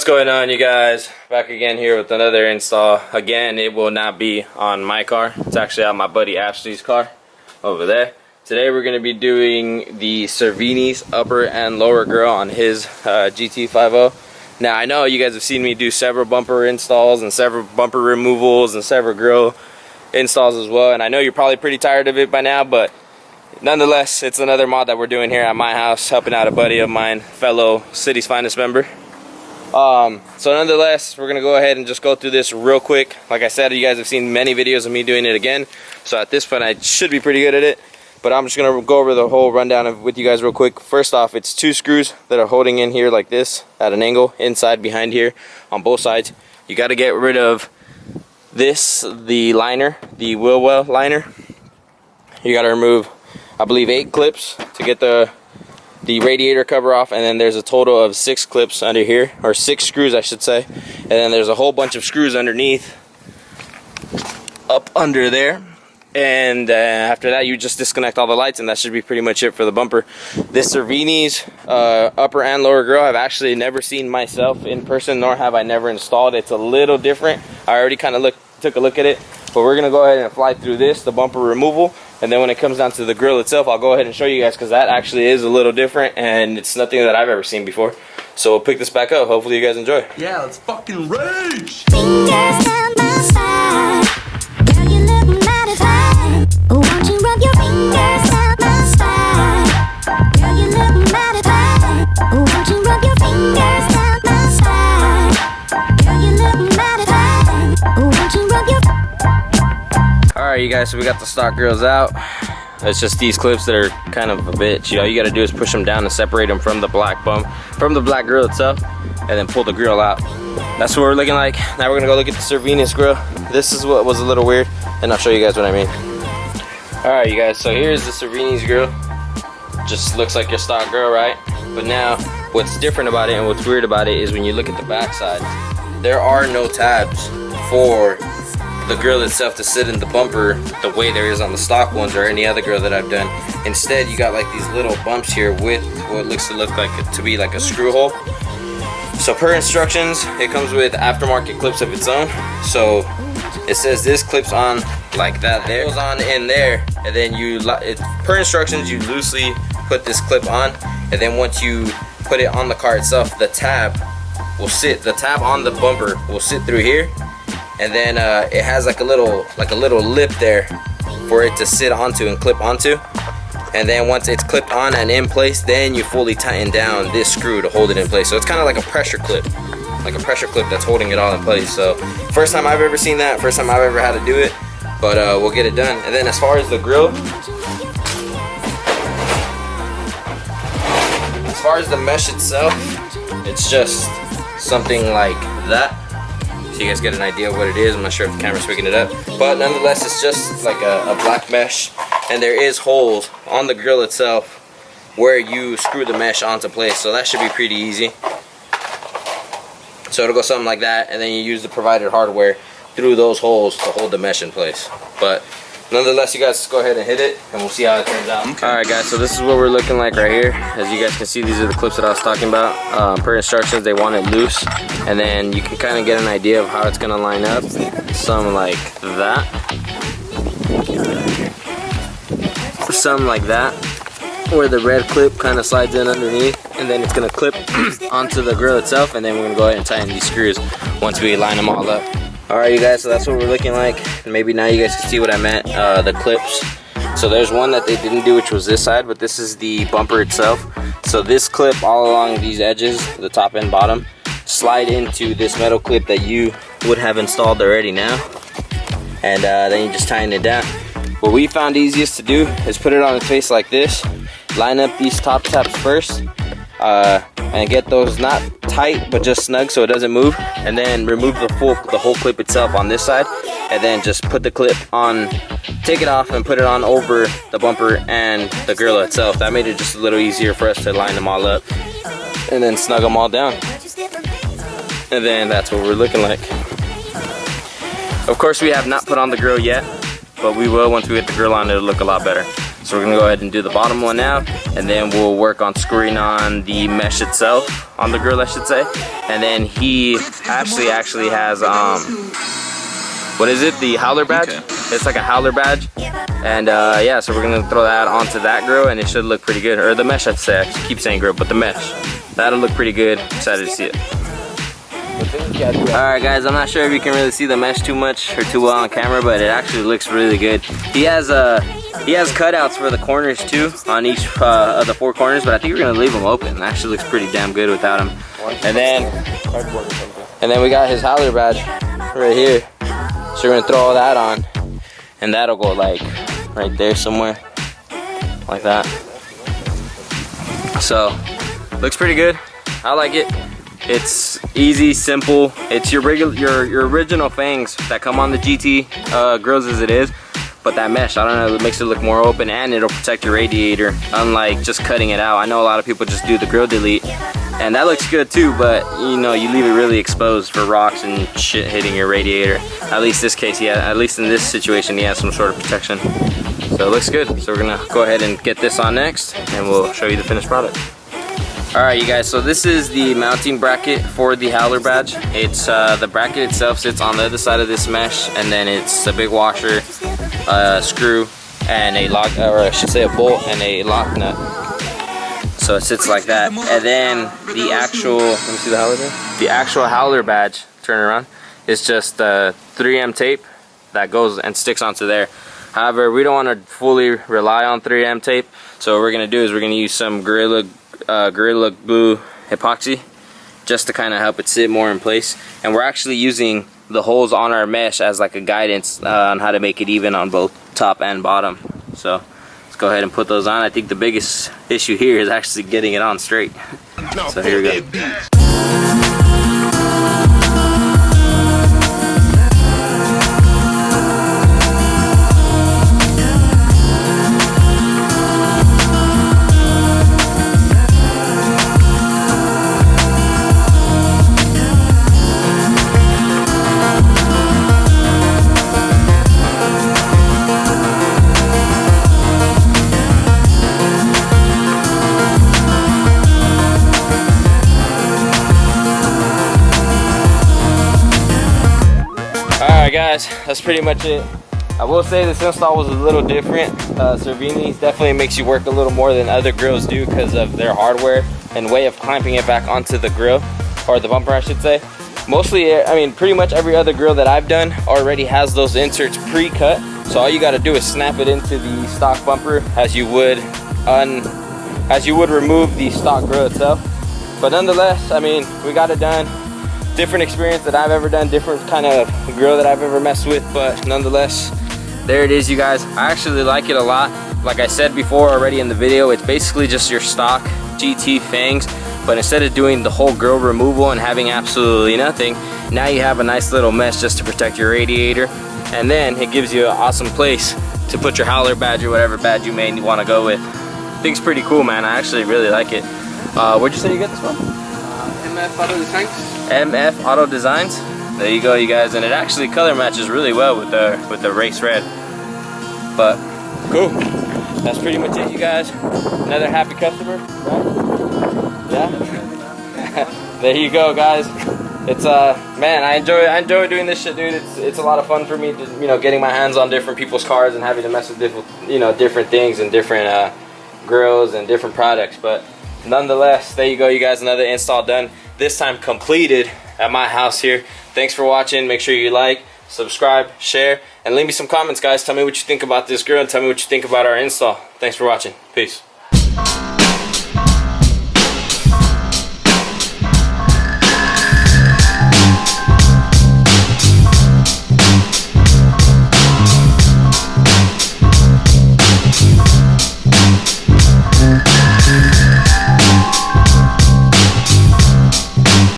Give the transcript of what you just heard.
What's going on, you guys? Back again here with another install. Again, it will not be on my car. It's actually on my buddy Ashley's car over there. Today we're going to be doing the Cervinis upper and lower grille on his GT50. Now I know you guys have seen me do several bumper installs and several bumper removals and several grille installs as well, and I know you're probably pretty tired of it by now, but nonetheless, it's another mod that we're doing here at my house, helping out a buddy of mine, fellow City's Finest member. So nonetheless, we're gonna go ahead and just go through this real quick. Like I said, you guys have seen many videos of me doing it again, so at this point I should be pretty good at it, but I'm just gonna go over the whole rundown with you guys real quick. First off, it's two screws that are holding in here like this at an angle, inside, behind here, on both sides. You got to get rid of this, the liner, the wheel well liner. You got to remove, I believe, 8 clips to get the radiator cover off, and then there's a total of 6 clips under here, or 6 screws I should say, and then there's a whole bunch of screws underneath, up under there, and after that you just disconnect all the lights, and that should be pretty much it for the bumper. This Cervinis upper and lower grille I've actually never seen myself in person, nor have I never installed. It's a little different. I already kind of took a look at it, but we're gonna go ahead and fly through this, the bumper removal, and then when it comes down to the grill itself, I'll go ahead and show you guys, because that actually is a little different and it's nothing that I've ever seen before. So we'll pick this back up. Hopefully you guys enjoy. Yeah, let's fucking rage! Fingers down my spine. Girl, you look mighty fine. Won't you rub your fingers down my spine? Girl, you look mighty fine. Won't you rub your fingers down my spine? Girl, you look mighty fine. Won't you rub your... Alright, you guys, so we got the stock grills out. It's just these clips that are kind of a bitch. You know, you got to do is push them down and separate them from the black grill itself, and then pull the grill out. That's what we're looking like. Now we're gonna go look at the Cervinis grill. This is what was a little weird, and I'll show you guys what I mean. Alright, you guys, so here's the Cervinis grill. Just looks like your stock grill, right? But now what's different about it and what's weird about it is when you look at the back side, there are no tabs for the grill itself to sit in the bumper the way there is on the stock ones or any other grill that I've done. Instead, you got like these little bumps here with what looks to be like a screw hole. So per instructions, it comes with aftermarket clips of its own. So it says this clips on like that, there goes on in there, and then per instructions you loosely put this clip on, and then once you put it on the car itself, the tab on the bumper will sit through here. And then it has like a little lip there for it to sit onto and clip onto. And then once it's clipped on and in place, then you fully tighten down this screw to hold it in place. So it's kind of like a pressure clip that's holding it all in place. So first time I've ever seen that, first time I've ever had to do it, but we'll get it done. And then as far as the grill, as far as the mesh itself, it's just something like that. So you guys get an idea of what it is. I'm not sure if the camera's picking it up, but nonetheless, it's just like a black mesh, and there is holes on the grill itself where you screw the mesh onto place, so that should be pretty easy. So it'll go something like that, and then you use the provided hardware through those holes to hold the mesh in place. But nonetheless, you guys go ahead and hit it, and we'll see how it turns out. Okay. Alright guys, so this is what we're looking like right here. As you guys can see, these are the clips that I was talking about. Per instructions, they want it loose, and then you can kind of get an idea of how it's going to line up. Something like that. Something like that. Where the red clip kind of slides in underneath, and then it's going to clip onto the grill itself, and then we're going to go ahead and tighten these screws once we line them all up. Alright you guys, so that's what we're looking like, and maybe now you guys can see what I meant, the clips. So there's one that they didn't do, which was this side, but this is the bumper itself. So this clip all along these edges, the top and bottom, slide into this metal clip that you would have installed already now, and then you just tighten it down. What we found easiest to do is put it on its face like this, line up these top tabs first, and get those not tight but just snug so it doesn't move, and then remove the whole clip itself on this side, and then just put the clip on, take it off and put it on over the bumper and the grill itself. That made it just a little easier for us to line them all up and then snug them all down, and then that's what we're looking like. Of course, we have not put on the grill yet, but we will. Once we get the grill on, it'll look a lot better. So we're gonna go ahead and do the bottom one now, and then we'll work on screwing on the mesh itself, on the grill I should say. And then he actually has what is it? The howler badge. Okay. It's like a howler badge. And yeah, so we're gonna throw that onto that grill, and it should look pretty good. Or the mesh, I'd say. I keep saying grill, but the mesh. That'll look pretty good. Excited to see it. Alright guys, I'm not sure if you can really see the mesh too much or too well on camera, but it actually looks really good. He has cutouts for the corners too, on each of the 4 corners, but I think we're gonna leave them open. It actually looks pretty damn good without them. And then we got his howler badge right here. So we're gonna throw all that on, and that'll go like right there somewhere, like that. So looks pretty good. I like it. It's easy, simple. It's your original fangs that come on the GT grills as it is, but that mesh, I don't know, it makes it look more open, and it'll protect your radiator, unlike just cutting it out. I know a lot of people just do the grill delete, and that looks good too, but you know, you leave it really exposed for rocks and shit hitting your radiator. At least this case, yeah, at least in this situation, he has some sort of protection. So it looks good. So we're gonna go ahead and get this on next, and we'll show you the finished product. Alright you guys, so this is the mounting bracket for the howler badge. It's the bracket itself sits on the other side of this mesh, and then it's a big washer, screw, and a lock, or I should say a bolt and a lock nut. So it sits like that. And then the actual, let me see the howler badge. The actual howler badge, turn it around, is just 3M tape that goes and sticks onto there. However, we don't want to fully rely on 3M tape, so what we're going to do is we're going to use some Grille glue epoxy just to kind of help it sit more in place. And we're actually using the holes on our mesh as like a guidance on how to make it even on both top and bottom. So let's go ahead and put those on. I think the biggest issue here is actually getting it on straight. So here we go. Alright guys, that's pretty much it. I will say this install was a little different. Cervinis definitely makes you work a little more than other grills do because of their hardware and way of clamping it back onto the grill, or the bumper I should say. Mostly, I mean pretty much every other grill that I've done already has those inserts pre-cut. So all you got to do is snap it into the stock bumper as you would remove the stock grill itself. But nonetheless, I mean, we got it done. Different experience that I've ever done, different kind of grill that I've ever messed with, but nonetheless, there it is you guys. I actually like it a lot. Like I said before already in the video, it's basically just your stock GT fangs, but instead of doing the whole grill removal and having absolutely nothing, now you have a nice little mesh just to protect your radiator, and then it gives you an awesome place to put your howler badge or whatever badge you may want to go with. I think it's pretty cool, man. I actually really like it. Where'd you say you get this one? MF Auto Designs. MF Auto Designs. There you go, you guys, and it actually color matches really well with the race red. But cool. That's pretty much it, you guys. Another happy customer, right? Yeah. There you go, guys. It's man, I enjoy doing this shit, dude. It's a lot of fun for me, just, you know, getting my hands on different people's cars and having to mess with different things and different grills and different products. But nonetheless, there you go, you guys. Another install done. This time completed at my house here. Thanks for watching. Make sure you like, subscribe, share, and leave me some comments, guys. Tell me what you think about this grill and tell me what you think about our install. Thanks for watching. Peace.